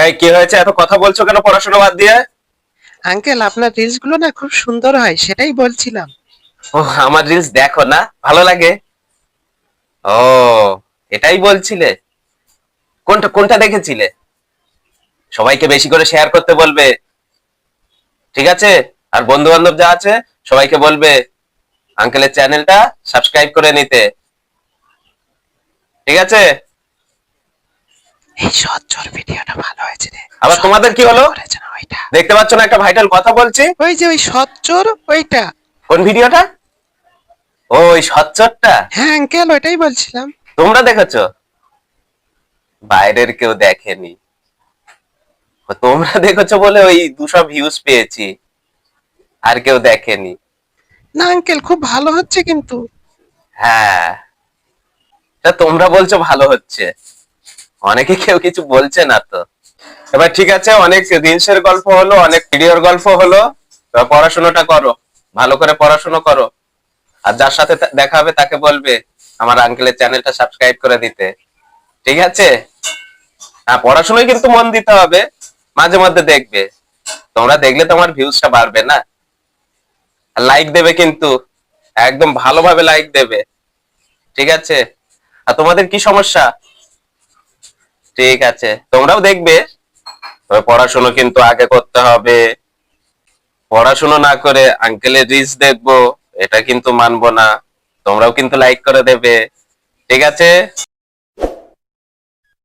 এই কি হয়েছে, এত কথা বলছো কেন পড়াশোনা বাদ দিয়ে? আঙ্কেল, আপনার রিলস গুলো না খুব সুন্দর হয়, সেটাই বলছিলাম। ও, আমার রিলস দেখো না, ভালো লাগে? ও, এটাই বলছিলে? কোনটা কোনটা দেখেছিলে? সবাইকে বেশি করে শেয়ার করতে বলবে, ঠিক আছে? আর বন্ধু বান্ধব যা আছে সবাইকে বলবে আঙ্কেলের চ্যানেলটা সাবস্ক্রাইব করে নিতে, ঠিক আছে? এই সচ্চর ভিডিওটা ভালো হয়েছে রে। আবার তোমাদের কি হলো? করেছে না ওইটা? দেখতে পাচ্ছ না একটা ভাইটাল কথা বলছি? ওই যে ওই সচ্চর, ওইটা। কোন ভিডিওটা? ও, ওই সচ্চরটা? হ্যাঁ আঙ্কেল, ওইটাই বলছিলাম। তোমরা দেখেছো? বাইরের কেউ দেখেনি। তোমরা দেখেছো বলে ওই 200 ভিউজ পেয়েছি, আর কেউ দেখেনি। না আঙ্কেল, খুব ভালো হচ্ছে কিন্তু। হ্যাঁ, তা তোমরা বলছো ভালো হচ্ছে, অনেকে কেউ কিছু বলছে না তো। এবার ঠিক আছে, অনেক রিলসের গল্প হলো, অনেক ভিডিওর গল্প হলো। এবার পড়াশোনাটা করো, ভালো করে পড়াশোনা করো। আর যার সাথে দেখা হবে তাকে বলবে আমার আঙ্কেলের চ্যানেলটা সাবস্ক্রাইব করে দিতে, ঠিক আছে? হ্যাঁ, পড়াশোনায় কিন্তু মন দিতে হবে। মাঝে মধ্যে দেখবে, তোমরা দেখলে তোমার ভিউজটা বাড়বে না? আর লাইক দেবে কিন্তু, একদম ভালোভাবে লাইক দেবে, ঠিক আছে? আর তোমাদের কি সমস্যা? ঠিক আছে, তোমরাও দেখবে। তবে পড়াশোনা কিন্তু আগে করতে হবে। পড়াশোনা না করে আঙ্কেলের রিলস দেখবো, এটা কিন্তু মানবো না। তোমরাও কিন্তু লাইক করে দেবে, ঠিক আছে?